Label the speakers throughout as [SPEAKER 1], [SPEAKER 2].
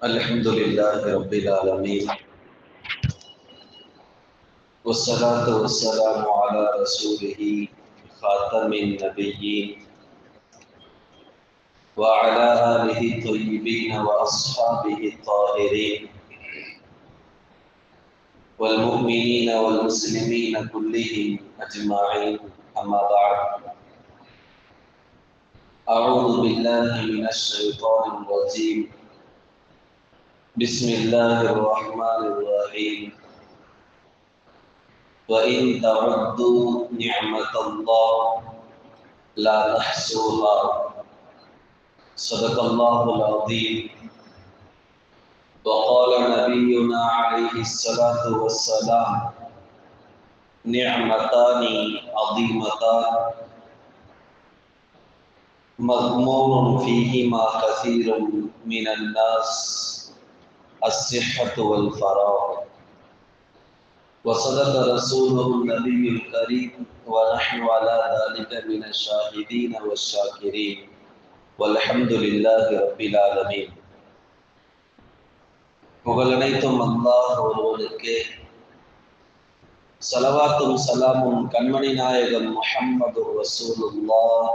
[SPEAKER 1] الحمد لله رب العالمين والصلاة والسلام على رسوله خاتم النبيين وعلى آله الطيبين وأصحابه الطاهرين والمؤمنين والمسلمين كلهم أجمعين أما بعد أعوذ بالله من الشيطان الرجيم بسم الله الرحمن الرحيم وإن تعدوا نعمة الله لا تحصوها صدق الله العظيم وقال نبينا عليه الصلاة والسلام نعمتان عظيمتان مغمور فيهما كثير من الناس الصحة والفراغ وصدق رسوله النبي الكريم ونحن على ذلك من الشاهدين والشاكرين والحمد لله رب العالمين. புகழனைத்தும் அல்லாஹ் ஒருவனுக்கே, ஸலவாத்தும் ஸலாமும் கண்மணி நாயகம் முஹம்மது ரசூலுல்லாஹ்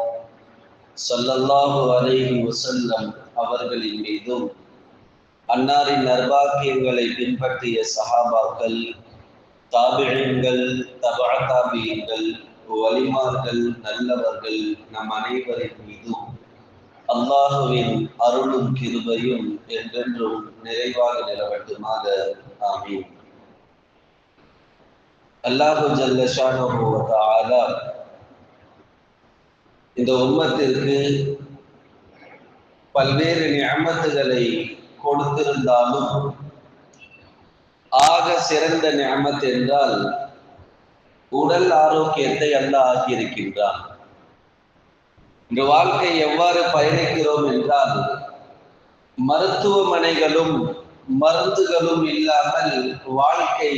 [SPEAKER 1] ஸல்லல்லாஹு அலைஹி வஸல்லம் அவர்களின் மீதும், அன்னாரின் நற்பாக்கியங்களை பின்பற்றிய சஹாபாக்கள், தாபிஈன்கள், தபஅ தாபிஈன்கள், வலிமார்கள், நல்லவர்கள் நம் அனைவரின் மீதும் அல்லாஹுவின் அருளும் கிருபையும் என்றென்றும் நிறைவாக நிலவட்டுமாக. ஆமீன். அல்லாஹு ஜல்ல ஷானஹு வ தஆலா இந்த உம்மத்திற்கு பல்வேறு நிஅமத்துகளை கொடுத்திருந்தாலும் ஆக சிறந்த நிஅமத் என்றால் உடல் ஆரோக்கியத்தை அல்லாஹ் ஆக்கியிருக்கின்றான். இந்த வாழ்க்கை எவ்வாறு பயணிக்கிறோம் என்றால், மருத்துவமனைகளும் மருந்துகளும் இல்லாமல் வாழ்க்கை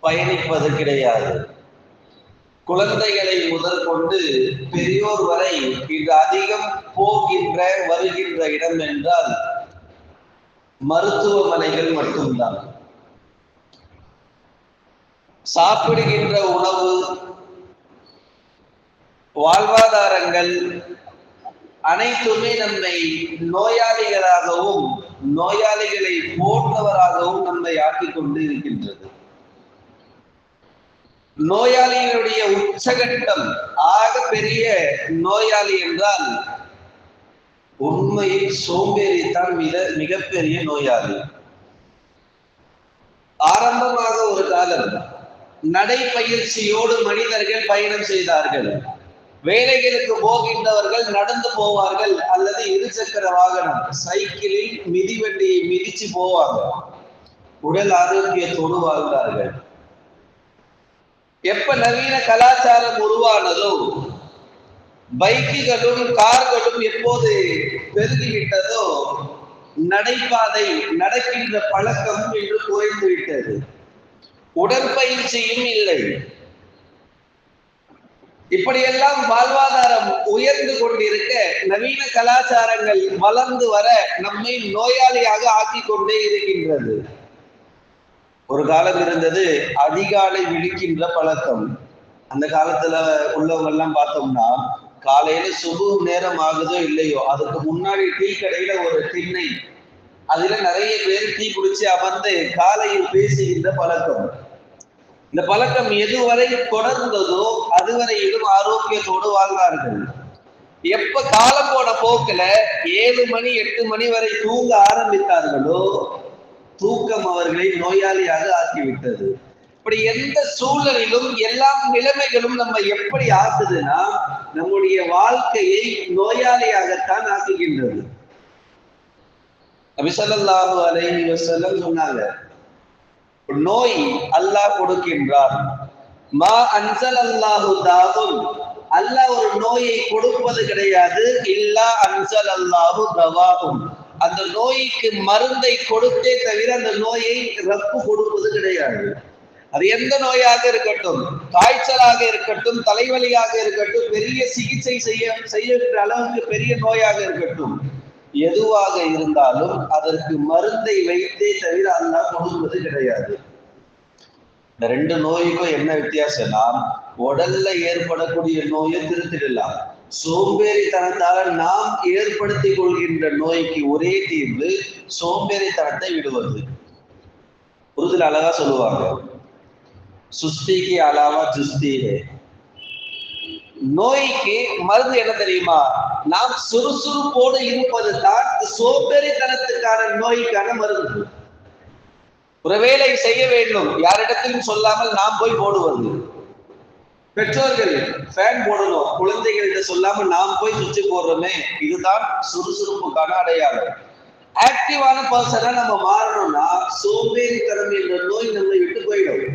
[SPEAKER 1] பயணிப்பது கிடையாது. குழந்தைகளை முதல் கொண்டு பெரியோர் வரை இது அதிகம் போகின்ற வருகின்ற இடம் என்றால் மருத்துவமனைகள் மட்டும்தான். சாப்பிடுகின்ற உணவு, வாழ்வாதாரங்கள் அனைத்துமே நம்மை நோயாளிகளாகவும் நோயாளிகளை போன்றவராகவும் நம்மை ஆக்கிக் கொண்டு இருக்கின்றது. நோயாளிகளுடைய உச்சகட்டம், ஆக பெரிய நோயாளி என்றால் உண்மையில் சோம்பேறித்தான் மிகப்பெரிய நோயாளி. ஆரம்பமாக ஒரு காலம் நடைப்பயிற்சியோடு மனிதர்கள் பயணம் செய்தார்கள். வேலைகளுக்கு போகின்றவர்கள் நடந்து போவார்கள் அல்லது இருசக்கர வாகனம் சைக்கிளில் மிதிவண்டியை மிதிச்சு போவாங்க. உடல் ஆரோக்கியத்தோடு வாழ்ந்தார்கள். எப்ப நவீன கலாச்சாரம் உருவானதோ, பைக்குகளும் கார்களும் எப்போது பெருகிவிட்டதோ, நடைபாதை நடக்கின்ற பழக்கமும் இன்று குறைந்து விட்டது. உடற்பயிற்சியும் இல்லை. இப்படியெல்லாம் வாழ்வாதாரம் உயர்ந்து கொண்டிருக்க நவீன கலாச்சாரங்கள் வளர்ந்து வர நம்மை நோயாளியாக ஆக்கிக் கொண்டே இருக்கின்றது. ஒரு காலம் இருந்தது அதிகாலை விழிக்கின்ற பழக்கம். அந்த காலத்துல உள்ளவங்க எல்லாம் பார்த்தோம்னா, காலையில சுபு நேரம் ஆகுதோ இல்லையோ, அதுக்கு முன்னாடி டீ கடையில ஒரு திண்ணை, அதுல நிறைய பேர் டீ குடிச்சு அமர்ந்து காலையில் பேசுகின்ற பழக்கம். இந்த பழக்கம் எதுவரை தொடர்ந்ததோ அதுவரையிலும் ஆரோக்கியத்தோடு வாழ்ந்தார்கள். எப்ப காலம் போன போக்குல 7 மணி 8 மணி வரை தூங்க ஆரம்பித்தார்களோ, தூக்கம் அவர்களை நோயாளியாக ஆக்கிவிட்டது. இப்படி எந்த சூழலிலும் எல்லா நிலைமைகளும் நம்ம எப்படி ஆக்குதுன்னா, நம்முடைய வாழ்க்கையை நோயாளியாகத்தான் ஆக்குகின்றது. நபி ஸல்லல்லாஹு அலைஹி வஸல்லம் சொன்னாங்க, நோய் அல்லாஹ் கொடுக்கின்றான். மா அன்சல் அல்லாஹு தாதுன், அல்லாஹ் ஒரு நோயை கொடுப்பது கிடையாது. இல்லா அன்சல் அல்லாஹு தவாஹும், அந்த நோய்க்கு மருந்தை கொடுத்தே தவிர அந்த நோயை ரப்பு கொடுப்பது கிடையாது. அது எந்த நோயாக இருக்கட்டும், காய்ச்சலாக இருக்கட்டும், தலைவலியாக இருக்கட்டும், பெரிய சிகிச்சை செய்ய அளவுக்கு பெரிய நோயாக இருக்கட்டும், எதுவாக இருந்தாலும் அதற்கு மருந்தை வைத்தே தவிர அல்லாஹ் கொடுப்பது கிடையாது. இந்த ரெண்டு நோய்க்கும் என்ன வித்தியாசம்னா, உடல்ல ஏற்படக்கூடிய நோயை திருத்திடலாம். சோம்பேறித்தனத்தால நாம் ஏற்படுத்தி கொள்கின்ற நோய்க்கு ஒரே தீர்வு சோம்பேறித்தனத்தை விடுவது. உருதுல அழகா சொல்லுவாங்க, சுஸ்திக்கு அலாவா ஜுஸ்தி. நோய்க்கு மருந்து என்ன தெரியுமா? நாம் சுறுசுறுப்போடு இருப்பது தான் சோம்பேறித்தனத்துக்கான நோய்க்கான மருந்து. ஒரு வேலை செய்ய வேண்டும், யாரிடத்திலும் சொல்லாமல் நாம் போய் போடுவது. பெற்றோர்கள் ஃபேன் போடணும், குழந்தைகள்கிட்ட சொல்லாமல் நாம் போய் சுவிட்ச் போடுறோமே, இதுதான் சுறுசுறுப்புக்கான அடையாளம். ஆக்டிவான பர்சனா நம்ம மாறணும்னா சோம்பேறித்தனம் என்ற நோய் நம்மை விட்டு போயிடும்.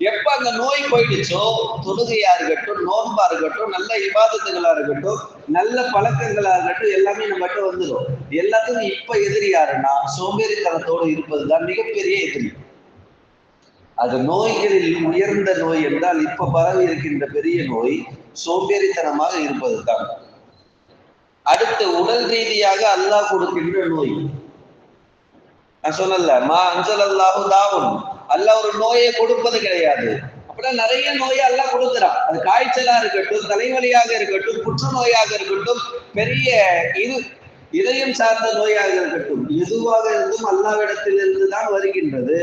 [SPEAKER 1] எப்ப அந்த நோய் போயிடுச்சோ, தொழுகையா இருக்கட்டும், நோன்பா இருக்கட்டும், நல்ல இபாதத்துகளா இருக்கட்டும், நல்ல பழக்கங்களா இருக்கட்டும், எல்லாமே நம்ம கிட்ட வந்துடும். எல்லாத்துக்கும் இப்ப எதிரி யாருன்னா சோம்பேறித்தனத்தோடு இருப்பதுதான் மிகப்பெரிய எதிரி. அது நோய்களில் உயர்ந்த நோய் என்றால் இப்ப பரவி இருக்கின்ற பெரிய நோய் சோம்பேறித்தனமாக இருப்பது தான். அடுத்து உடல் ரீதியாக அல்லாஹ் கொடுக்கின்ற நோய். நான் சொன்னல, மா அன்சல் அல்லாஹு தாவுன், அல்லாஹ் ஒரு நோயை கொடுப்பது கிடையாது. அப்படின்னா நிறைய நோயை அல்லாஹ் கொடுக்கிறான். அது காய்ச்சலா இருக்கட்டும், தலைவலியாக இருக்கட்டும், புற்றுநோயாக இருக்கட்டும், பெரிய இதயம் சார்ந்த நோயாக இருக்கட்டும், எதுவாக இருந்தும் அல்லாஹ்விடத்தில் இருந்துதான் வருகின்றது.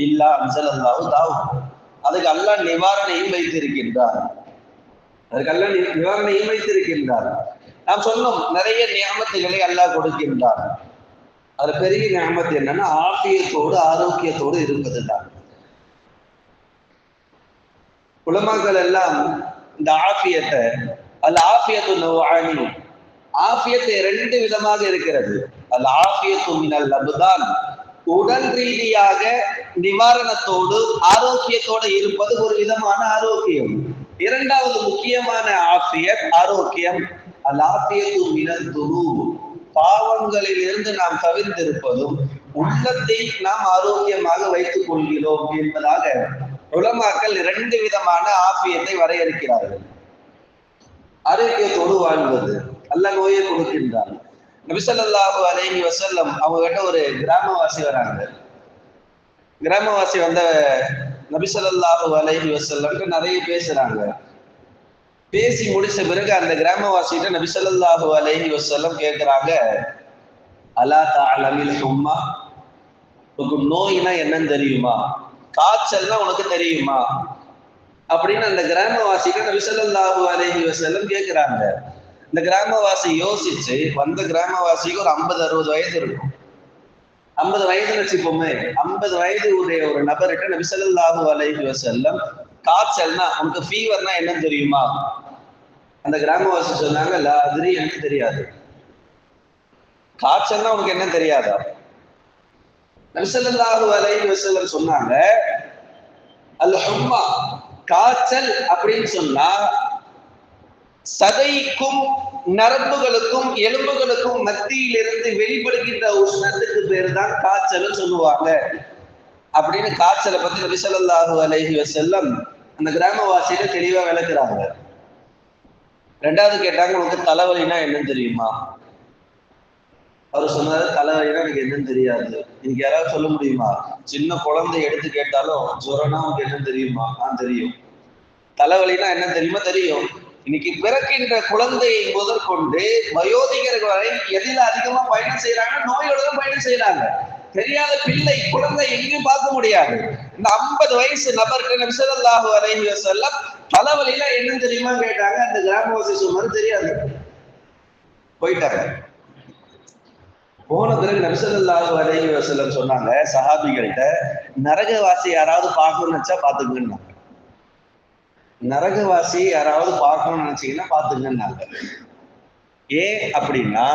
[SPEAKER 1] இல்லா அன்சல் அல்லாஹு தாவுன், அதுக்கு அல்லாஹ் நிவாரணையும் வைத்திருக்கின்றார். அதுக்கு அல்லாஹ் நிவாரணையும் வைத்திருக்கின்றார். நாம் சொன்னோம், நிறைய நியாமத்துகளை அல்லாஹ் கொடுக்கின்றார். அது பெரிய நியாமத்து என்னன்னா ஆஃபியத்தோடு ஆரோக்கியத்தோடு இருப்பது தான். உலமாக்கள் எல்லாம் இந்த ஆஃபியத்தை அல் ஆஃபியத்து நவ்ஆனி, ஆஃபியத்தை ரெண்டு விதமாக இருக்கிறது. அல் ஆஃபியத்து மினல் அப்தான், உடல் ரீதியாக நிவாரணத்தோடு ஆரோக்கியத்தோடு இருப்பது ஒரு விதமான ஆரோக்கியம். இரண்டாவது முக்கியமான ஆஃபியத் ஆரோக்கியம் அல் ஆஃபியத்து மினல் துனூப், பாவங்களில் இருந்து நாம் தவிர்த்திருப்பதும் உள்ளத்தை நாம் ஆரோக்கியமாக வைத்துக் கொள்கிறோம் என்பதாக உலமாக்கள் இரண்டு விதமான ஆஃபியத்தை வரையறுக்கிறார்கள். ஆரோக்கியத்தோடு வாழ்வது, அல்ல நோயை கொடுக்கின்றார். நபி ஸல்லல்லாஹு அலைஹி வஸல்லம் அவங்க கிட்ட ஒரு கிராமவாசி வராங்க. கிராமவாசி வந்த நபி ஸல்லல்லாஹு அலைஹி வஸல்லம் நிறைய பேசுறாங்க. பேசி முடிச்ச பிறகு அந்த கிராமவாசிகிட்ட நபி ஸல்லல்லாஹு அலைஹி வஸல்லம் கேட்கிறாங்க, அலா தஅலமில் ஹும்மா, உனக்கு நோய்னா என்னன்னு தெரியுமா? காய்ச்சல்னா உனக்கு தெரியுமா? அப்படின்னு அந்த கிராமவாசிகிட்ட நபி ஸல்லல்லாஹு அலைஹி வஸல்லம் கேட்கிறாங்க. இந்த கிராமவாசி யோசிச்சு, வந்த கிராமவாசிக்கு ஒரு 50-60 வயது இருக்கும். 50 வயதுன்னு வச்சுப்போமே, 50 வயது உடைய ஒரு நபர்கிட்ட நபி ஸல்லல்லாஹு அலைஹி வஸல்லம் காய்ச்சல்னா உனக்கு ஃபீவர்னா என்னன்னு தெரியுமா? அந்த கிராமவாசி சொன்னாங்க, லா அதிரி, எனக்கு தெரியாது. காய்ச்சல்னா உனக்கு என்ன தெரியாதா? நபி ஸல்லல்லாஹு அலைஹி வஸல்லம் சொன்னாங்க, அல் ஹும்மா, காய்ச்சல் அப்படின்னு சொன்னா சதைக்கும் நரம்புகளுக்கும் எலும்புகளுக்கும் மத்தியில் இருந்து வெளிப்படுகின்ற உஷ்ணத்துக்கு பேர் தான் காய்ச்சல் சொல்லுவாங்க அப்படின்னு காய்ச்சலை பத்தி நபி ஸல்லல்லாஹு அலைஹி வஸல்லம் அந்த கிராமவாசியில தெளிவா விளக்குறாங்க. ரெண்டாவது கேட்டாங்க, உனக்கு தலைவலினா என்னன்னு தெரியுமா? அவர் சொன்னாரு, தலைவலினா எனக்கு என்னன்னு தெரியாது. இன்னைக்கு யாராவது சொல்ல முடியுமா? சின்ன குழந்தை எடுத்து கேட்டாலும் ஜுரம்னா உனக்கு என்னன்னு தெரியுமா? நான் தெரியும். தலைவலினா என்ன தெரியுமா? தெரியும். இன்னைக்கு பிறக்கின்ற குழந்தையை முதற்கொண்டு வயோதிகர்கள் வரை எதில அதிகமா பயணம் செய்யறாங்க? நோயோட தான் பயணம் செய்யறாங்க. தெரியாத பிள்ளை குழந்தை எங்கேயும் பார்க்க முடியாது. இந்த 50 வயசு நபருக்கு நபி ஸல்லல்லாஹு அலைஹி வஸல்லம் தலைவலியில என்னன்னு தெரியுமா கேட்டாங்க. அந்த கிராமவாசி சொன்னாரு, தெரியாது. போயிட்டாங்க. போன பிறகு நபி ஸல்லல்லாஹு அலைஹி வஸல்லம் சொன்னாங்க சஹாபிகள்கிட்ட, நரகவாசி யாராவது பார்க்கணும்னு நினைச்சா பாத்துக்கணும்னாங்க. நரகவாசி யாராவது பார்க்கணும்னு நினைச்சீங்கன்னா பாத்துங்கன்னாங்க. ஏன் அப்படின்னா,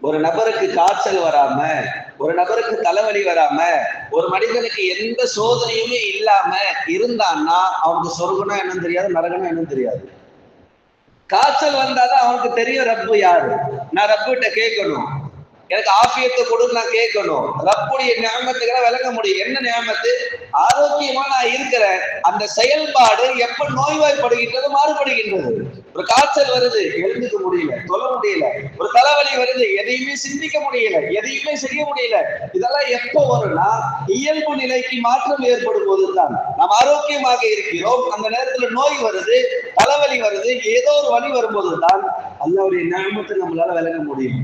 [SPEAKER 1] ஒரு நபருக்கு காய்ச்சல் வராம, ஒரு நபருக்கு தலைவலி வராம, ஒரு மனிதனுக்கு எந்த சோதனையுமே இல்லாம இருந்தான்னா அவனுக்கு சொர்க்கம்னா என்னன்னு தெரியாது, நரகம்னா என்னன்னு தெரியாது. காய்ச்சல் வந்தாதான் அவனுக்கு தெரியும் ரப்பு யாரு, நான் ரப்பு கிட்ட கேட்கணும். எனக்கு ஆஃபியத்தை கொடுன்னு நான் கேட்கணும். ரப்புடைய ஞாபகத்துக்கு விளங்க முடியும். என்ன ஞாபகத்து? ஆரோக்கியமா நான் இருக்கிறேன். அந்த செயல்பாடு எப்ப நோய்வாய்ப்படுகின்றது மாறுபடுகின்றது. ஒரு காய்ச்சல் வருது, எழுந்துக்க முடியல, சொல்ல முடியல. ஒரு தலைவலி வருது, எதையுமே சிந்திக்க முடியல, எதையுமே செய்ய முடியல. இதெல்லாம் எப்ப வரும்னா இயல்பு நிலைக்கு மாற்றம் ஏற்படும் போதுதான். நாம் ஆரோக்கியமாக இருக்கிறோம், அந்த நேரத்துல நோய் வருது, தலைவலி வருது, ஏதோ ஒரு வலி வரும்போதுதான் அல்லாஹ்வுடைய ஞாபகத்தை நம்மளால விளங்க முடியும்.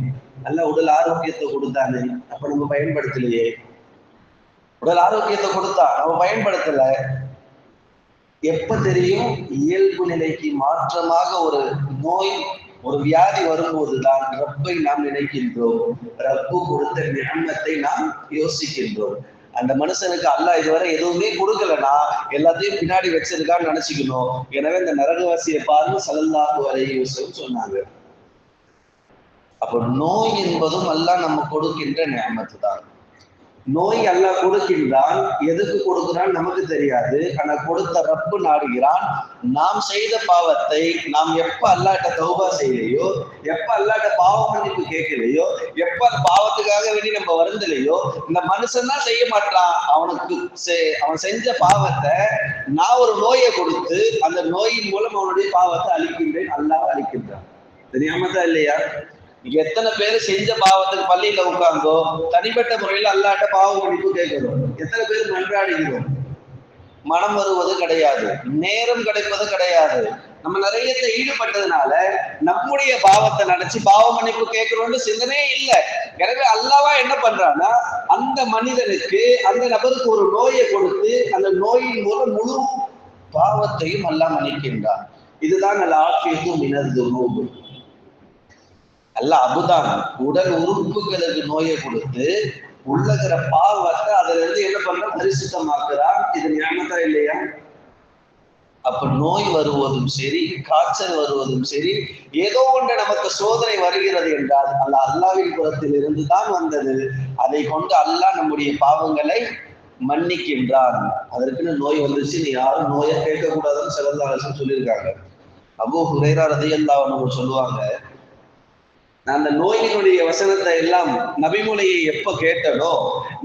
[SPEAKER 1] நல்ல உடல் ஆரோக்கியத்தை கொடுத்தானே, அப்ப நம்ம பயன்படுத்தலையே. உடல் ஆரோக்கியத்தை கொடுத்தா நம்ம பயன்படுத்தல. எப்ப தெரியும்? இயல்பு நிலைக்கு மாற்றமாக ஒரு நோய், ஒரு வியாதி வரும்போதுதான் ரப்பை நாம் நினைக்கின்றோம். ரப்பு கொடுத்த ஞானத்தை நாம் யோசிக்கின்றோம். அந்த மனுஷனுக்கு அல்லாஹ் இதுவரை எதுவுமே கொடுக்கலன்னா எல்லாத்தையும் பின்னாடி வச்சிருக்கான்னு நினைச்சுக்கணும். எனவே இந்த நரகவாசியை பாருங்க ஸல்லல்லாஹு அலைஹி வஸல்லம் சொன்னாங்க. அப்ப நோய் என்பதும் அல்லாஹ் நம்ம கொடுக்கின்ற நியமத்து தான். நோய் அல்லாஹ் கொடுக்கின்றான், எதுக்கு கொடுக்கிறான் நமக்கு தெரியாது. ஆனா கொடுத்த ரப்பு நாடுகிறான். நாம் செய்த பாவத்தை நாம் எப்ப அல்லாஹ்ட்ட தௌபா செய்யலையோ, எப்ப அல்லாஹ்ட்ட பாவ மன்னிப்பு கேட்கலையோ, எப்ப அந்த பாவத்துக்காக வேண்டி நம்ம வருந்தலையோ, இந்த மனுஷன் தான் செய்ய மாட்டான். அவன் செஞ்ச பாவத்தை நான் ஒரு நோயை கொடுத்து அந்த நோயின் மூலம் அவனுடைய பாவத்தை அழிக்கின்றேன். அல்லாஹ் அழிக்கின்றான். தெரியாமதா இல்லையா? எத்தனை பேர் செஞ்ச பாவத்துக்கு பள்ளியில உட்கார்ந்தோ தனிப்பட்ட முறையில் அல்லாட்ட பாவ மன்னிப்பு கேட்கிறோம். எத்தனை பேர் மன்றாடுகிறோம்? மனம் வருவது கிடையாது, நேரம் கிடைப்பது கிடையாது. நம்ம நிறைய ஈடுபட்டதுனால நம்முடைய பாவத்தை நினைச்சு பாவ மன்னிப்பு கேட்கிறோம்னு சிந்தனையே இல்லை. எனவே அல்லாஹ் என்ன பண்றான்னா அந்த மனிதனுக்கு, அந்த நபருக்கு ஒரு நோயை கொடுத்து அந்த நோயின் மூலம் முழு பாவத்தையும் அல்லாஹ் மன்னிக்கின்றான். இதுதான் ஆஃபியத்து மினல் துனூப். அல்ல அபுதான் உடல் உறுப்புகளுக்கு நோயை கொடுத்து உள்ளகிற பாவத்தை அதுல இருந்து என்ன பண்ற பரிசுத்தமாக்குறான். இது ஞாபகத்தா இல்லையா? அப்ப நோய் வருவதும் சரி, காய்ச்சல் வருவதும் சரி, ஏதோ ஒன்று நமக்கு சோதனை வருகிறது என்றால் அல்ல அல்லாஹ்வின் புறத்தில் இருந்து தான் வந்தது. அதை கொண்டு அல்லாஹ் நம்முடைய பாவங்களை மன்னிக்கின்றான். அதற்குன்னு நோய் வந்துச்சு, நீ யாரும் நோயை கேட்கக்கூடாதுன்னு ஸல்லல்லாஹு அலைஹி வஸல்லம் சொல்லியிருக்காங்க. அபூ ஹுரைரா ரலியல்லாஹு அன்ஹு சொல்லுவாங்க, நான் அந்த நோயினுடைய வசனத்தை எல்லாம் நபிமொழியை எப்ப கேட்டனோ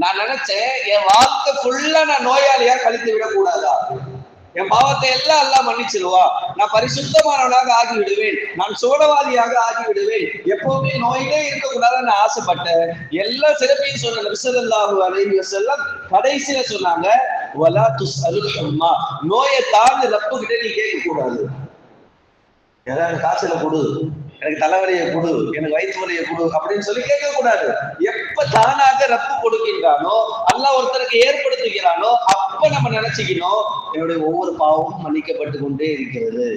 [SPEAKER 1] நான் நினைச்சேன் என் வாழ்க்கை ஃபுல்லா நான் நோயாளியா கழித்து விடக்கூடாதா, என் பாவத்தை எல்லாம் எல்லாம் மன்னிச்சிருவா, நான் பரிசுத்தமானவனாக ஆகி விடுவேன், நான் சோழவாதியாக ஆகி விடுவேன், எப்பவுமே நோயிலே இருக்கக்கூடாதுன்னு நான் ஆசைப்பட்டேன். எல்லா சிறப்பையும் சொன்ன நபி ஸல்லல்லாஹு அலைஹி வஸல்லம் கடைசியில சொன்னாங்க, வலா துஸ்அலுல் ஹும்மா, நோயை தாண்டி ரப்பு கிட்ட நீ கேட்க கூடாது. ஏதாவது காய்ச்சலை கொடு, எனக்கு தலைவலியை கொடு, எனக்கு வயிற்று வலியை கொடு அப்படின்னு சொல்லி கேட்க கூடாது. எப்ப தானாக ரப்பு கொடுக்கின்றானோ, அல்லாஹ் ஒருத்தருக்கு ஏற்படுத்துகிறானோ, அப்ப நம்ம நினைச்சுக்கணும் என்னுடைய ஒவ்வொரு பாவமும் மன்னிக்கப்பட்டு கொண்டே இருக்கிறது,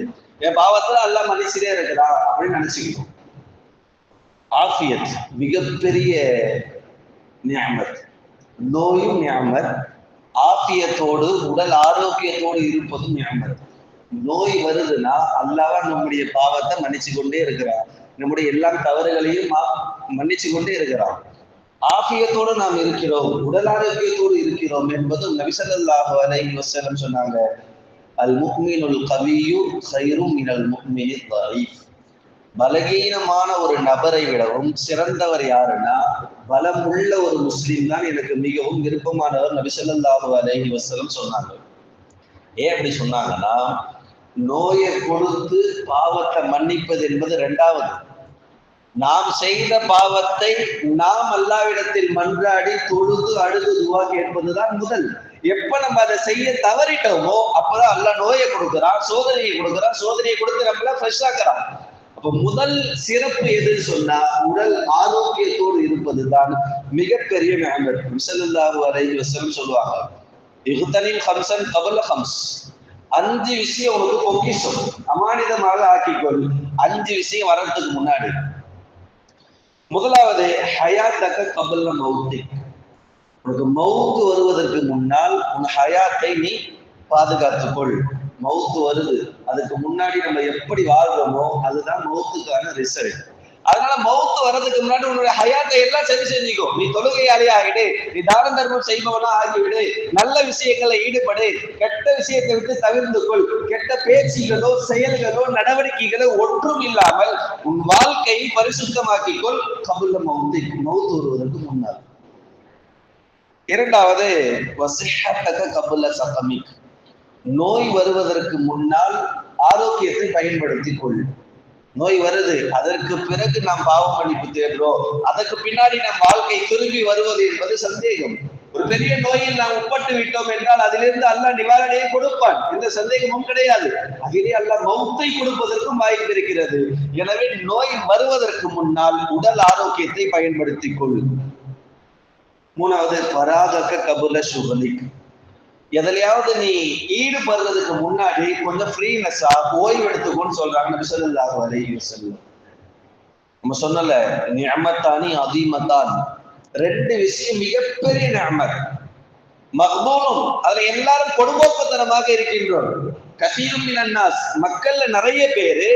[SPEAKER 1] என் பாவத்துல அல்லாஹ் மன்னிச்சுட்டே இருக்கிறான் அப்படின்னு நினைச்சுக்கணும். ஆஃபியத் மிகப்பெரிய நிஅமத். நோயும் நிஅமத், ஆஃபியத்தோடு உடல் ஆரோக்கியத்தோடு இருப்பதும் நிஅமத். நோய் வருதுன்னா அல்லாஹ் நம்முடைய பாவத்தை மன்னிச்சு கொண்டே இருக்கிறான், நம்முடைய எல்லா தவறுகளையும் மன்னிச்சு கொண்டே இருக்கிறான். ஆஃபியத்தோடு நாம் இருக்கிறோம், உடல் ஆரோக்கியத்தோடு இருக்கிறோம் என்பது நபி ஸல்லல்லாஹு அலைஹி வஸல்லம் சொன்னாங்க, அல் முஃமினுல் கவியு கைரும் மினல் முஃமினித் தஈஃப். பலகீனமான ஒரு நபரை விடவும் சிறந்தவர் யாருன்னா பலமுள்ள ஒரு முஸ்லிம் தான் எனக்கு மிகவும் விருப்பமானவர் நபி ஸல்லல்லாஹு அலைஹி வஸல்லம் சொன்னாங்க. ஏன் அப்படி சொன்னாங்கன்னா, நோயை கொடுத்து பாவத்தை மன்னிப்பது என்பது இரண்டாவது. நாம் செய்த பாவத்தை நாம் அல்லாஹ்விடத்தில் மன்றாடி தொழுது அழுது துஆ கேட்பதுதான் முதல். எப்ப நம்ம அதை செய்ய தவறிட்டோமோ அப்பதான் அல்லாஹ் நோயை கொடுக்கிறான், சோதனையை கொடுக்கிறான், சோதனையை கொடுத்து நம்மள ஃப்ரெஷ் ஆக்குறான். அப்ப முதல் சிறப்பு எதுன்னு சொன்னா உடல் ஆரோக்கியத்தோடு இருப்பதுதான் மிகப்பெரிய நிஅமத். ஸல்லல்லாஹு அலைஹி வஸல்லம் சொல்லுவாங்க, இஹ்தனில் ஹம்ஸன் கபல ஹம்ஸ், 5 விஷயம் உனக்கு பொக்கிஷம், அமானிதமாக ஆக்கிக்கொள். 5 விஷயம் வர்றதுக்கு முன்னாடி. முதலாவது ஹயாத்தக கபல மௌத்திக், உனக்கு மௌத்து வருவதற்கு முன்னால் உன் ஹயாத்தை நீ பாதுகாத்துக்கொள். மௌத்து வருது, அதுக்கு முன்னாடி நம்ம எப்படி வாழ்றோமோ அதுதான் மௌத்துக்கான ரிசல்ட். அதனால மௌத்து வர்றதுக்கு முன்னாடி உன்னுடைய ஹயாத்தை எல்லாம் சரி செஞ்சுக்கோ. நீ தொழுகையாளி ஆகிடு, நீ தான தர்மம் செய்பவனா ஆகிவிடு, நல்ல விஷயங்களை ஈடுபடு, கெட்ட விஷயத்தை விட்டு தவிர்த்து கொள். கெட்ட பேச்சுகளோ செயல்களோ நடவடிக்கைகளோ ஒன்றும் இல்லாமல் உன் வாழ்க்கையை பரிசுத்தமாக்கிக்கொள். கபுல்ல மௌத்து வருவதற்கு முன்னால். இரண்டாவது கபுல்ல சகமிக், நோய் வருவதற்கு முன்னால் ஆரோக்கியத்தை பயன்படுத்திக் கொள். நோய் வருது, அதற்கு பிறகு நாம் பாவ மன்னிப்பு தேடுறோம், அதற்கு பின்னாடி நம் வாழ்க்கை திரும்பி வருவது என்பது சந்தேகம். ஒரு பெரிய நோயில் நாம் உட்பட்டு விட்டோம் என்றால் அதிலிருந்து அல்லாஹ் நிவாரணையை கொடுப்பான், எந்த சந்தேகமும் கிடையாது. அதிலே அல்லாஹ் மௌத்தை கொடுப்பதற்கும் வாய்ப்பு இருக்கிறது. எனவே நோய் வருவதற்கு முன்னால் உடல் ஆரோக்கியத்தை பயன்படுத்திக் கொள். மூணாவது பராகக்க கபுல சுகலிக், எதுலையாவது நீ ஈடுபடுறதுக்கு முன்னாடி கொஞ்சம் ஃப்ரீனஸா ஓய்வு எடுத்துக்கோன்னு சொல்றாங்க நபி ஸல்லல்லாஹு அலைஹி வஸல்லம். நம்ம சொன்னல நிஅமத்தானி அதீமத்தான், ரெண்டு விஷயம் மிகப்பெரிய நிஅமத். மக்பூனும், அதுல எல்லாரும் கொடுங்கோப்புத்தனமாக இருக்கின்றோம். கசீரும் மினன் நாஸ், மக்கள்ல நிறைய பேரு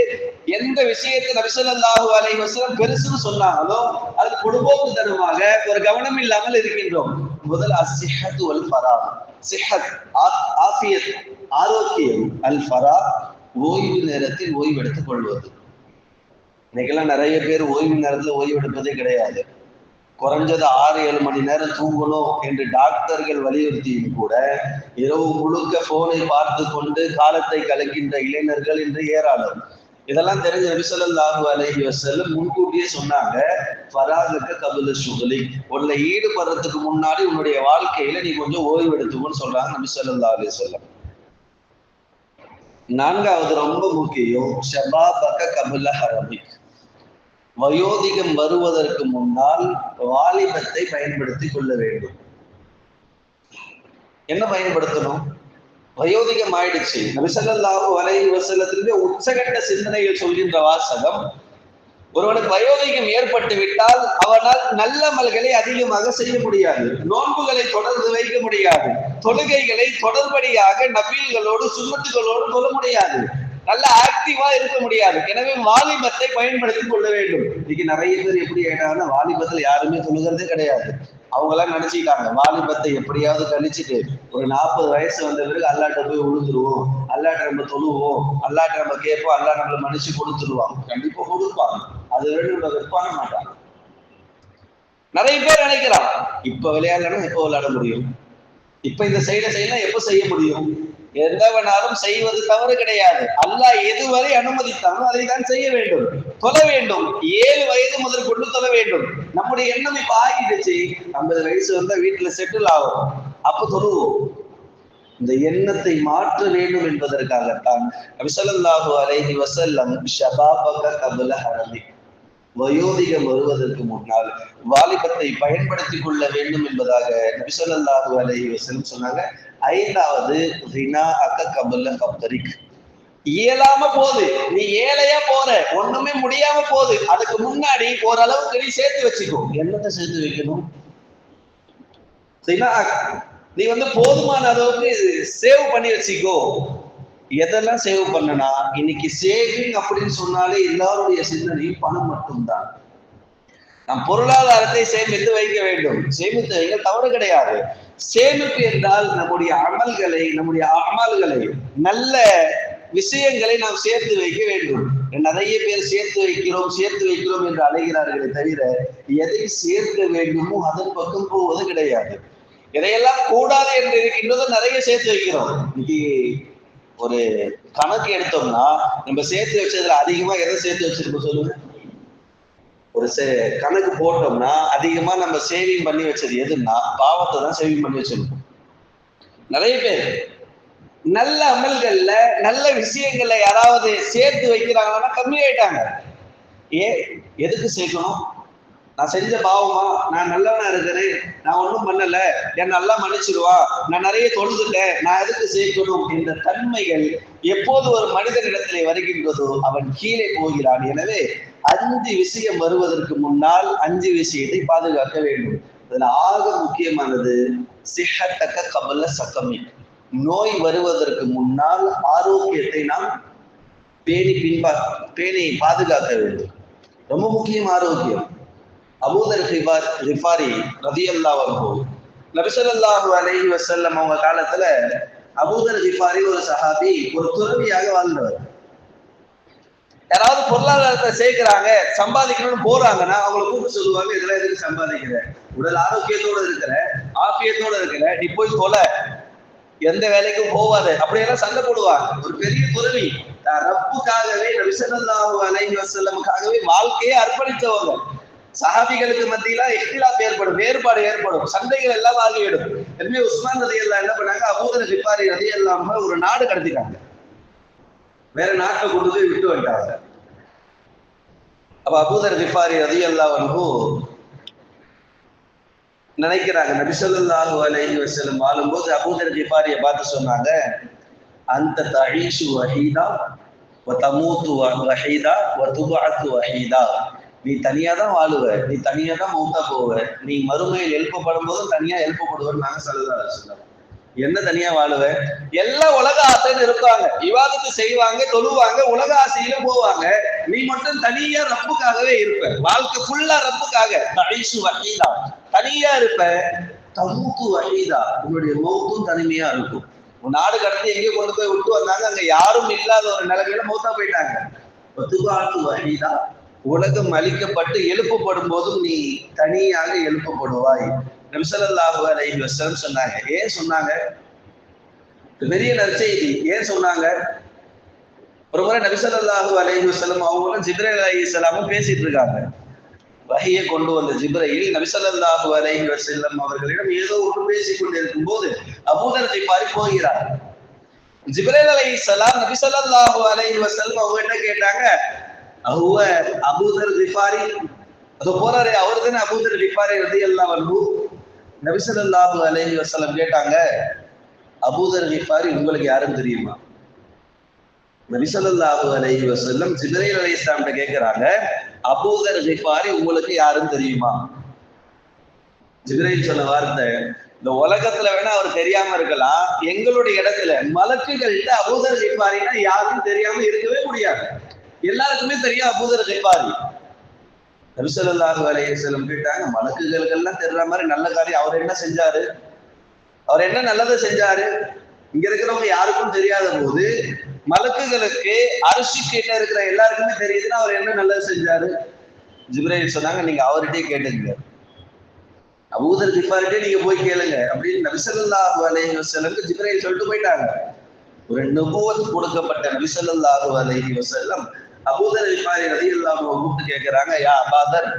[SPEAKER 1] எந்த விஷயத்தை நபி ஸல்லல்லாஹு அலைஹி வஸல்லம் பெருசுன்னு சொன்னாங்களோ அது கொடுங்கோப்புத்தனமாக ஒரு கவனம் இல்லாமல் இருக்கின்றோம். முதல் அஸ்ஸிஹத்து வல் ஃபராக், சிஹத் ஆஃபியத் ஆரோக்கியம், அல் ஃபராக் ஓய்வு நேரத்தில் ஓய்வு எடுத்துக் கொள்வது. இன்னைக்கெல்லாம் நிறைய பேர் ஓய்வு நேரத்தில் ஓய்வு எடுப்பதே கிடையாது. குறைஞ்சது 6-7 மணி நேரம் தூங்கணும் என்று டாக்டர்கள் வலியுறுத்தியும் கூட இரவு முழுக்க போனை பார்த்து கொண்டு காலத்தை கலக்கின்ற இளைஞர்கள் என்று ஏராளம். இதெல்லாம் தெரிஞ்ச நபி ஸல்லல்லாஹு அலைஹி வஸல்லம் முன்கூட்டியே சொன்னாங்க, ஃபராகக்க கபுல ஷுகலி, உன்னை ஈடுபடுறதுக்கு முன்னாடி உன்னுடைய வாழ்க்கையில நீ கொஞ்சம் ஓய்வு எடுத்துக்கோன்னு சொல்றாங்க நபி ஸல்லல்லாஹு அலைஹி வஸல்லம். நான்காவது ரொம்ப முக்கியம், ஷபாபக கபுல ஹரமிக், வயோதிகம் வருவதற்கு முன்னால் வாலிபத்தை பயன்படுத்தி கொள்ள வேண்டும். என்ன பயன்படுத்தணும்? வயோதிகம் ஆயிடுச்சு. நபி ஸல்லல்லாஹு அலைஹி வஸல்லத்திற்கு உச்சகட்ட சிந்தனையில் சொல்கின்ற வாசகம், ஒருவனுக்கு வயோதிகம் ஏற்பட்டு விட்டால் அவனால் நல்ல அமல்களை அதிகமாக செய்ய முடியாது, நோன்புகளை தொடர்ந்து வைக்க முடியாது, தொழுகைகளை தொடர்படியாக நபீல்களோடு சுன்னத்துகளோடு சொல்ல முடியாது, நல்ல ஆக்டிவா இருக்க முடியாது. எனவே வாலிபத்தை பயன்படுத்தி கொள்ள வேண்டும். இன்னைக்கு நிறைய பேர் எப்படி ஆயிட்டாங்கன்னா, வாலிபத்தில் யாருமே தொழுகிறதே கிடையாது. அவங்க எல்லாம் நினைச்சுக்கிட்டாங்க வாலிபத்தை எப்படியாவது கழிச்சுட்டு ஒரு 40 வயசு வந்த பிறகு அல்லாட்ட போய் விழுந்துருவோம், அல்லாட்ட நம்ம தொழுவோம், அல்லாட்ட நம்ம கேட்போம், அல்லா நம்மளை மன்னிச்சு கொடுத்துருவாங்க. கண்டிப்பா கொடுப்பாங்க, அது வரைக்கும் நம்ம வெப்பான மாட்டாங்க. நிறைய பேர் நினைக்கிறான் இப்ப விளையாடலாம் எப்ப விளையாட முடியும், இப்ப இந்த செய்யலாம் எப்ப செய்ய முடியும். எந்த வேணாலும் செய்வது தவறு கிடையாது. அல்லாஹ் எதுவரை அனுமதித்தாலும் அதை தான் செய்ய வேண்டும், தொழ வேண்டும். 7 வயது முதல் கொண்டு தொழ வேண்டும். நம்முடைய எண்ணம் இப்ப ஆகிடுச்சு, 50 வயசு வந்தா வீட்டுல செட்டில் ஆகும், அப்ப தொழுவோம். இந்த எண்ணத்தை மாற்ற வேண்டும் என்பதற்காகத்தான் நபி ஸல்லல்லாஹு அலைஹி வஸல்லம் ஷபாபக கபுல ஹரமிக், வயோதிகம் வருவதற்கு முன்னால் வாலிபத்தை பயன்படுத்திக் கொள்ள வேண்டும் என்பதாக நபி ஸல்லல்லாஹு அலைஹி வஸல்லம் சொன்னாங்க. ஐந்தாவது இயலாம போகுது, நீ ஏழையா போற, ஒண்ணுமே முடியாம போகுது, அதுக்கு முன்னாடி ஓரளவுக்கு நீ சேர்த்து வச்சுக்கோ. என்னத்தை சேர்த்து வைக்கணும்? நீ போதுமான அளவுக்கு சேவ் பண்ணி வச்சுக்கோ. எதெல்லாம் சேவ் பண்ணனா, இன்னைக்கு சேவிங் அப்படின்னு சொன்னாலே எல்லாருடைய சிந்தனையும் பணம் மட்டும்தான். நம் பொருளாதாரத்தை சேமித்து வைக்க வேண்டும், சேமித்து வைக்க தவறு கிடையாது. சேமிப்பு என்றால் நம்முடைய அமல்களை, நம்முடைய அமல்களை, நல்ல விஷயங்களை நாம் சேர்த்து வைக்க வேண்டும். நிறைய பேர் சேர்த்து வைக்கிறோம் என்று அழைகிறார்களே தவிர எதை சேர்க்க வேண்டுமோ அதன் பக்கம் போவது கிடையாது. எதையெல்லாம் கூடாது என்று இருக்கின்றதோ நிறைய சேர்த்து வைக்கிறோம். இன்னைக்கு ஒரு கணக்கு எடுத்தோம்னா நம்ம சேர்த்து வச்சதுல அதிகமா எதை சேர்த்து வச்சிருக்கோம் சொல்லுங்க? ஒரு கணக்கு போட்டோம்னா அதிகமா நம்ம சேவிங் பண்ணி வச்சது எதுன்னா பாவத்தை தான் சேவிங் பண்ணி வச்சிருக்கோம். நிறைய பேர் நல்ல அமல்கள்ல நல்ல விஷயங்கள்ல யாராவது சேர்த்து வைக்கிறாங்கன்னா கம்மியாயிட்டாங்க. எதுக்கு சேர்க்கணும்? நான் செஞ்ச பாவமா, நான் நல்லவனா இருக்கிறேன், நான் ஒன்றும் பண்ணல, என் நல்லா மன்னிச்சிடுவா, நான் நிறைய தொழுதுட்டேன், நான் எதுக்கு சேர்க்கணும் என்ற தன்மைகள் எப்போது ஒரு மனிதனிடத்திலே வருகின்றதோ அவன் கீழே போகிறான். எனவே 5 விஷயம் வருவதற்கு முன்னால் 5 விஷயத்தை பாதுகாக்க வேண்டும். அதுல ஆக முக்கியமானது சிஹத்தக கபல சகமி, நோய் வருவதற்கு முன்னால் ஆரோக்கியத்தை நாம் பேணி பாதுகாக்க வேண்டும். ரொம்ப முக்கியம் ஆரோக்கியம். அபூதர் கிஃபாரி ரலியல்லாஹு அன்ஹு நபி ஸல்லல்லாஹு அலைஹி வஸல்லம் அவங்க காலத்துல அபூதர் கிஃபாரி ஒரு சஹாபி, ஒரு துறவியாக வாழ்ந்தவர். யாராவது பொருளாதாரத்தை சேர்க்கிறாங்க, சம்பாதிக்கணும்னு போறாங்கன்னா அவங்களை கூப்பிட்டு சொல்லுவாங்க, இதெல்லாம் எதுக்கு சம்பாதிக்கிற, உடல் ஆரோக்கியத்தோட இருக்கிற, ஆபியத்தோட இருக்கிற, நீ போய் தொலை, எந்த வேலைக்கும் போவாத, அப்படியெல்லாம் சண்டை போடுவாங்க. ஒரு பெரிய துறவி ரப்புக்காகவே நபி ஸல்லல்லாஹு அலைஹி வஸல்லமுக்காகவே வாழ்க்கையை அர்ப்பணித்தவங்க. சஹாபிகளுக்கு மத்தியில இஹ்திலாஃப் ஏற்படும், வேறுபாடு ஏற்படும், சண்டைகள் எல்லாம் ஆகிவிடும். எனவே உஸ்மான் ரலியல்லாஹு என்ன பண்ணாங்க, அபூதர் கிஃபாரி ரலியல்லாஹு அன்ஹு ஒரு நாடு கடத்திட்டாங்க, வேற நாட்டை கொண்டு போய் விட்டு வந்துட்டாங்க. அப்ப அபூதர் கிஃபாரி ரலியல்லாஹு அன்ஹு நினைக்கிறாங்க, நபி ஸல்லல்லாஹு அலைஹி வஸல்லம் வாழும்போது அபூதர் கிஃபாரியை பார்த்து சொன்னாங்க, அந்த தஈஷு வஹீதா வ தமூது வஹீதா வ துபஅத்து வஹீதா, நீ தனியா தான் வாழுவ, நீ தனியா தான் மௌத்தா போவ, நீ மறுமையில் எழுப்பப்படும் போதும் தனியா எழுப்பப்படுவன்னு நாங்க ஸல்லல்லாஹு அலைஹி வஸல்லம். என்ன தனியா வாழுவ, எல்லாம் உலக ஆசைன்னு இருப்பாங்க, இவாதத்து செய்வாங்க, தொழுவாங்க, உலக ஆசையில போவாங்க, நீ மட்டும் தனியா ரப்புக்காகவே இருப்ப, வாழ்க்கை ஃபுல்லா ரப்புக்காக. தஈஷு வஹீதா, தனியா இருப்ப, தமூது வஹீதா, உன்னுடைய மௌத்தும் தனிமையா இருக்கும். உன் நாடு கடத்தி எங்கேயோ கொண்டு போய் விட்டு வந்தாங்க, அங்க யாரும் இல்லாத ஒரு நிலைமையில மௌத்தா போயிட்டாங்க. துபாத்து வஹீதா, உலகம் அழிக்கப்பட்டு எழுப்பப்படும் போதும் நீ தனியாக எழுப்பப்படுவாய். நபி ஸல்லல்லாஹு அலைஹி வஸல்லம் சொன்னாங்க. ஏன் சொன்னாங்க? பெரிய நற்செய்தி. ஏன் சொன்னாங்க? ஒரு முறை நபி ஸல்லல்லாஹு அலைஹி வஸல்லம் அவங்களும் ஜிப்ரீல் அலைஹிஸ்ஸலாமும் பேசிட்டு இருக்காங்க. வஹியை கொண்டு வந்த ஜிப்ரீல் நபி ஸல்லல்லாஹு அலைஹி வஸல்லம் அவர்களிடம் ஏதோ ஒன்று பேசிக் கொண்டிருக்கும் போது அபூதர் கிஃபாரி போகிறார். ஜிப்ரீல் அலைஹிஸ்ஸலாம் நபி ஸல்லல்லாஹு அலைஹி வஸல்லம் அவங்க என்ன கேட்டாங்க, அஹுவ அபூதர் கிஃபாரி, அது போறாரு அவர் தானே அபூதர் கிஃபாரி ரலியல்லாஹு அன்ஹு. நபி ஸல்லல்லாஹு அலைஹி வஸல்லம் கேட்டாங்க, அபூதர் கிஃபாரி உங்களுக்கு யாரும் தெரியுமா? நபி ஸல்லல்லாஹு அலைஹி வஸல்லம் ஜிப்ரீல் அலைஹிஸ்ஸலாம்ட்ட கேக்குறாங்க, அபூதர் கிஃபாரி உங்களுக்கு யாரும் தெரியுமா? ஜிப்ரீல் சொன்ன வார்த்தை, இந்த உலகத்துல வேணா அவர் தெரியாம இருக்கலாம், எங்களுடைய இடத்துல மலக்குகள்கிட்ட அபூதர் கிஃபாரினா யாரும் தெரியாம இருக்கவே முடியாது, எல்லாருக்குமே தெரியும் அபூதர் கிஃபாரி. நபி ஸல்லல்லாஹு அலைஹி வஸல்லம் கேட்டாங்க, மலக்குகளுக்கெல்லாம் தெரிற மாதிரி நல்ல காரியம் அவர் என்ன செஞ்சாரு, அவர் என்ன நல்லதை செஞ்சாரு, இங்க இருக்கிறவங்க யாருக்கும் தெரியாத போது மலக்குகளுக்கு அரிசி கிட்ட இருக்கிற எல்லாருக்குமே தெரியுதுன்னா அவர் என்ன நல்லது செஞ்சாரு? ஜிப்ரீல் சொன்னாங்க, நீங்க அவர்கிட்டயே கேட்டுங்க, அபூதர் கிஃபாரிட்டே நீங்க போய் கேளுங்க அப்படின்னு நபி ஸல்லல்லாஹு அலைஹி வஸல்லம் ஜிப்ரீல் சொல்லிட்டு போயிட்டாங்க. ஒரு நபுவத் கொடுக்கப்பட்ட நபி ஸல்லல்லாஹு அலைஹி வஸல்லம் அபூதர் கிஃபாரி ரலியல்லாஹு அன்ஹு கூப்பிட்டு கேட்கிறாங்க, யா அபூதர்,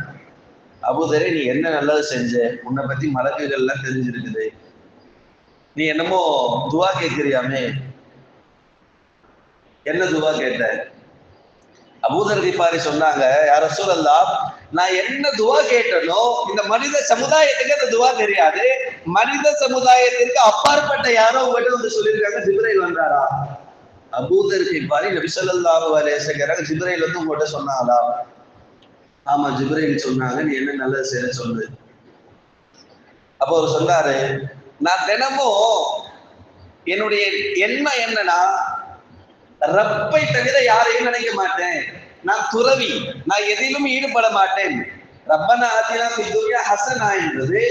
[SPEAKER 1] அபூதரே நீ என்ன நல்லது செஞ்ச, உன்னை பத்தி மலக்குகள் எல்லாம் தெரிஞ்சிருக்குது, நீ என்னமோ துவா கேட்கிறியாமே, என்ன துவா கேட்ட? அபூதர் கிஃபாரி சொன்னாங்க, யா ரசூலல்லாஹ், நான் என்ன துவா கேட்டனோ இந்த மனித சமுதாயத்துக்கு அந்த துவா தெரியாது, மனித சமுதாயத்திற்கு அப்பாற்பட்ட யாரோ உங்கள்கிட்ட வந்து சொல்லியிருக்காங்க, ஜிப்ரீல் வந்தாரா? அபூதர் கிஃபாரி நபி ஸல்லல்லாஹு அலைஹி வஸல்லம் ஜிப்ரீல் வந்து உங்கள்கிட்ட சொன்னாங்களா? ஆமா ஜிப்ரீல் சொன்னாங்க, நீ என்ன நல்லது செய்ய சொல்லு. அப்போ அவர் சொன்னாரு, நான் தினமும் என்னுடைய எண்ணம் என்னன்னா, ரப்பை தவிர யாரையும் நினைக்க மாட்டேன், நான் துறவி, நான் எதிலும் ஈடுபட மாட்டேன். ரப்பனா ஆத்தினா ஃபித் துன்யா ஹஸனா என்பது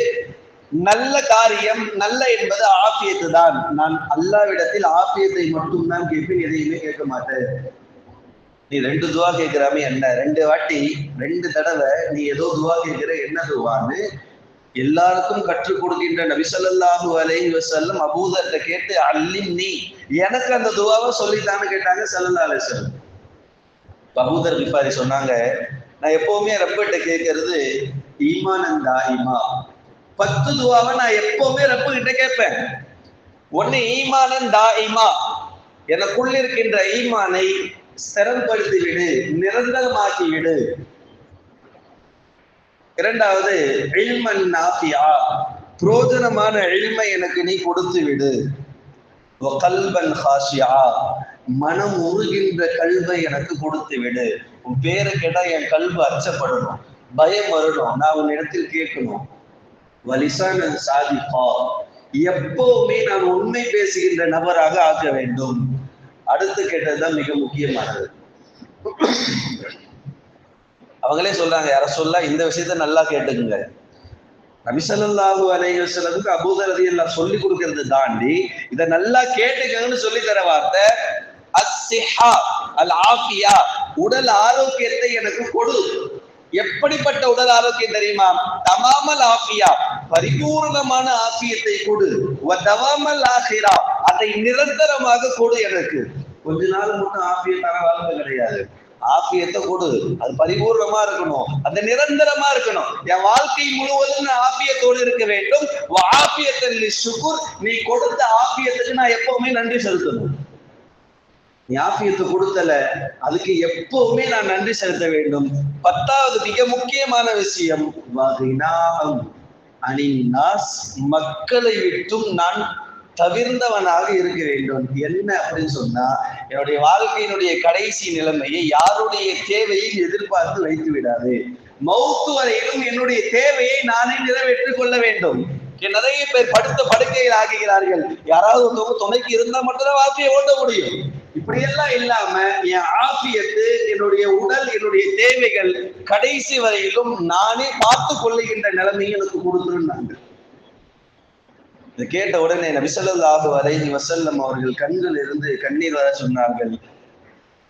[SPEAKER 1] நல்ல காரியம், நல்ல என்பது ஆஃபியத்து தான், நான் அல்லாஹ்விடத்தில் ஆஃபியத்தை மட்டும்தான் கேட்பேன், எதையுமே கேட்க மாட்டேன். நீ ரெண்டு துவா கேட்கிறாமே என்ன, ரெண்டு வாட்டி 2 தடவை நீ ஏதோ துவா கேட்கிற, என்ன துவான்னு எல்லாருக்கும் கற்றுக் கொடுக்கின்ற நபி ஸல்லல்லாஹு அலைஹி வஸல்லம் அபூதர்ட்ட கேட்டு, அல்லிம்னி, எனக்கு அந்த துவாவை சொல்லித்தான்னு கேட்டாங்க ஸல்லல்லாஹு அலைஹி வஸல்லம். அபூதர் கிஃபாரி சொன்னாங்க, நான் எப்பவுமே ரப்பிட்ட கேட்கறது ஈமானன் தாயிமா, 10 துவாவை நான் எப்பவுமே ரப்பு கிட்ட கேட்பேன். ஒன்னு ஈமானன் தாயிமா, எனக்குள் இருக்கின்ற ஈமானை ஸ்திரப்படுத்தி விடு, நிரந்தரமாக்கி விடு. இரண்டாவது இல்மன் நாஃபியா, பிரயோஜனமான இல்மை எனக்கு நீ கொடுத்து விடு. வகல்பன் ஹாஷியா, மனம் உருகின்ற கல்வை எனக்கு கொடுத்து விடு. உன் பேரை கேட்டா என் கல்வி அச்சப்படணும், பயம் வரணும், நான் உன் இடத்தில் கேட்கணும். வலிசான சாதிப்பா, எப்பவுமே நான் உண்மை பேசுகின்ற நபராக ஆக்க வேண்டும். அடுத்து கேட்டதுதான் மிக முக்கியமானது. அவங்களே சொல்றாங்க, யார சொல்ல இந்த விஷயத்த நல்லா கேட்டுக்குங்க. நபி ஸல்லல்லாஹு அலைஹி வஸல்லமுக்கு அபூதர் ரலியல்லாஹு சொல்லி கொடுக்கறது தாண்டி இதை நல்லா கேட்டுக்கங்கன்னு சொல்லி தர வார்த்தை அஸ்ஸிஹா அல் ஆஃபியா, உடல் ஆரோக்கியத்தை எனக்கு கொடு. எப்படிப்பட்ட உடல் ஆரோக்கியம் தெரியுமா? தமாமல் ஆஃபியா, பரிபூர்ணமான ஆஃபியத்தை கொடு. தவாமல் ஆஹிரா, அதை நிரந்தரமாக கொடு எனக்கு. கொஞ்ச நாள் மட்டும் ஆஃபியத்தான வாழ்க்கை கிடையாது. ஆஃபியத்தை கொடு, அது பரிபூர்ணமா இருக்கணும், அது நிரந்தரமா இருக்கணும். என் வாழ்க்கை முழுவதும் நான் ஆஃபியத்தோடு இருக்க வேண்டும். ஆஃபியத்தல் ஷுக்ர், நீ கொடுத்த ஆஃபியத்துக்கு நான் எப்பவுமே நன்றி செலுத்தணும். நீ ஆஃபியத்தை கொடுத்தல, அதுக்கு எப்பவுமே நான் நன்றி செலுத்த வேண்டும். 10வது மிக முக்கியமான விஷயம், மக்களை விட்டும் நான் தவிர்ந்தவனாக இருக்க வேண்டும். என்ன அப்படின்னு சொன்னா, என்னுடைய வாழ்க்கையினுடைய கடைசி நிலைமையை யாருடைய தேவையை எதிர்பார்த்து வைத்து விடாது. மௌத்து வரையிலும் என்னுடைய தேவையை நானே நிறைவேற்றிக் கொள்ள வேண்டும். நிறைய பேர் படுத்த படுக்கையில் ஆகிறார்கள். யாராவது ஒருத்தவங்க துணைக்கு இருந்தா மட்டும்தான் வாழ்க்கையை ஓட்ட முடியும். இப்படியெல்லாம் இல்லாம என் ஆஃபியத்து, என்னுடைய உடல், என்னுடைய தேவைகள் கடைசி வரையிலும் நானே பார்த்து கொள்ளுகின்ற நிலைமையை எனக்கு கொடுத்துருந்தாங்க. இதை கேட்ட உடனே நபி ஸல்லல்லாஹு அலைஹி வஸல்லம் அவர்கள் கண்கள் இருந்து கண்ணீர் வர சொன்னார்கள்.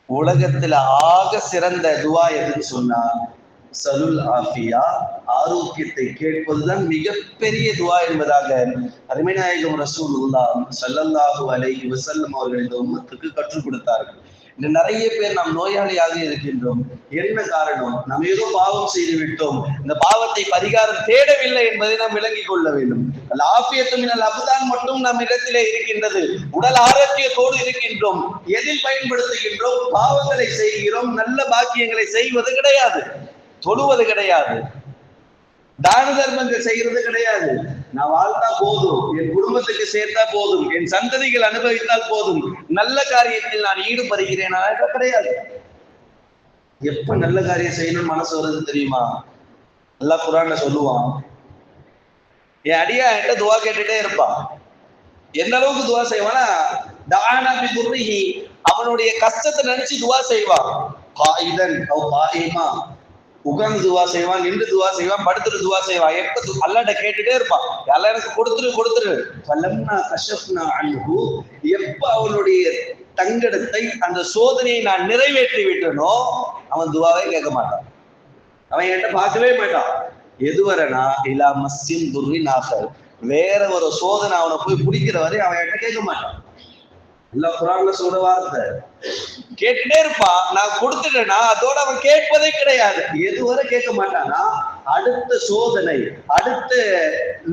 [SPEAKER 1] உலகத்துல ஆக சிறந்த துவா எதுன்னு சொன்னா சலுல் ஆஃபியா, ஆரோக்கியத்தை கேட்பதுதான் மிகப்பெரிய துவா என்பதாக அருமை நாயகம் ரசூலுல்லாஹ் ஸல்லல்லாஹு அலைஹி வஸல்லம் அவர்கள் இந்த உம்மத்துக்கு கற்றுக் கொடுத்தார்கள். இந்த நிறைய பேர் நாம் நோயாளியாக இருக்கின்றோம். என்ன காரணம்? நாம் ஏதோ பாவம் செய்து விட்டோம். இந்த பாவத்தை பரிகாரம் தேடவில்லை என்பதை நாம் விளங்கிக் கொள்ள வேண்டும். ஆஃபியத்தும் அபுதான் மட்டும் நம் இடத்திலே இருக்கின்றது. உடல் ஆரோக்கியத்தோடு இருக்கின்றோம். எதில் பயன்படுத்துகின்றோம்? பாவங்களை செய்கிறோம், நல்ல பாக்கியங்களை செய்வது கிடையாது, தொழுவது கிடையாது, தான தர்மங்கள் செய்யறது கிடையாது. நான் வாழ்த்தா போதும், என் குடும்பத்துக்கு சேர்த்தா போதும், என் சந்ததிகள் அனுபவித்தால் போதும், நல்ல காரியத்தில் நான் ஈடுபடுகிறேன் கிடையாது. எப்ப நல்ல காரியம் செய்யணும்னு மனசு வருது தெரியுமா? அல்லாஹ் குர்ஆன்ல சொல்லுவான், என் அடியா என்கிட்ட துவா கேட்டுட்டே இருப்பான். எந்த அளவுக்கு துவா செய்வானா, தஆனா பி துர்ரிஹி, அவனுடைய கஷ்டத்தை நினைச்சு துவா செய்வான். காயிதன் அவ் காயிமா, உட்கார்ந்து துவா செய்வான், நின்று துவா செய்வான், படுத்துட்டு துவா செய்வான். எப்ப அல்லாஹ்ட்ட கேட்டுட்டே இருப்பான், அல்லாஹ் எனக்கு கொடுத்துரு. ஃபலம்மா கஷஃப்னா அன்ஹு, எப்ப அவனுடைய தங்கடத்தை, அந்த சோதனையை நான் நிறைவேற்றி விட்டனோ, அவன் துவாவே கேட்க மாட்டான். அவன் என்கிட்ட பார்க்கவே மாட்டான். எதுவரைனா இலா மஸ்ஸின் துர்ரி நாஃபர், வேற ஒரு சோதனை அவனை போய் பிடிக்கிற வரை அவன் என்கிட்ட கேட்க மாட்டான். அல்லாஹ் குர்ஆன்ல சொல்ற வார்த்தை, கேட்டுட்டே இருப்பான், நான் கொடுத்துட்டேன்னா அதோட அவன் கேட்பதே கிடையாது. எதுவரை கேட்க மாட்டானா, அடுத்த சோதனை, அடுத்த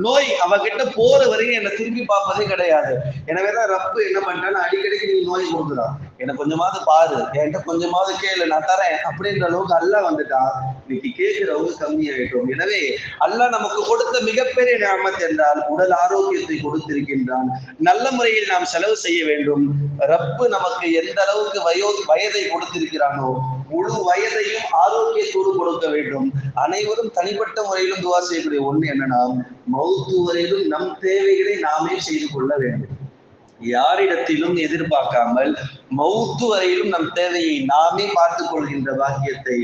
[SPEAKER 1] நோய் அவகிட்ட போற வரைக்கும் என்னை திரும்பி பார்ப்பதே கிடையாது. எனவேதான் ரப்பு என்ன பண்ணிட்டான்னு அடிக்கடிக்கு நீ நோய் கொடுக்குறான், எனக்கு கொஞ்சமாவது பாரு, என்கிட்ட கொஞ்சமாவது கேளு, நான் தரேன் அப்படின்ற அளவுக்கு அல்லாஹ் வந்துட்டான். இன்னைக்கு கேட்கிறவங்க கம்மியாயிட்டோம். எனவே அல்லாஹ் நமக்கு கொடுத்த மிகப்பெரிய நிஅமத் என்றால் உடல் ஆரோக்கியத்தை கொடுத்திருக்கின்றான். நல்ல முறையில் நாம் செலவு செய்ய வேண்டும். ரப்பு நமக்கு எந்த அளவுக்கு வயதை கொடுத்திருக்கிறானோ முழு வயதையும் ஆரோக்கியத்தோடு கொடுக்க வேண்டும். அனைவரும் தனிப்பட்ட முறையிலும் துவா செய்யக்கூடிய ஒண்ணு என்னன்னா, மௌத்து வரையிலும் நம் தேவைகளை நாமே செய்து கொள்ள வேண்டும். யாரிடத்திலும் எதிர்பார்க்காமல் மௌத்து வரையிலும் நம் தேவையை நாமே பார்த்துக் கொள்கின்ற பாக்கியத்தை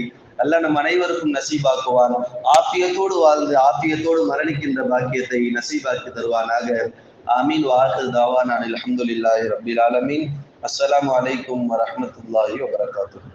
[SPEAKER 1] அல்லாஹ் நம் அனைவருக்கும் நசீபாக்குவான். ஆஃபியத்தோடு வாழ்ந்து ஆஃபியத்தோடு மரணிக்கின்ற பாக்கியத்தை நசீபாக்கி தருவானாக. ஆமீன். வாஹிரு தாவானா அல்ஹம்துலில்லாஹி ரப்பில் ஆலமீன். அஸ்ஸலாமு அலைக்கும் வரஹ்மத்துல்லாஹி வபரகாத்துஹு.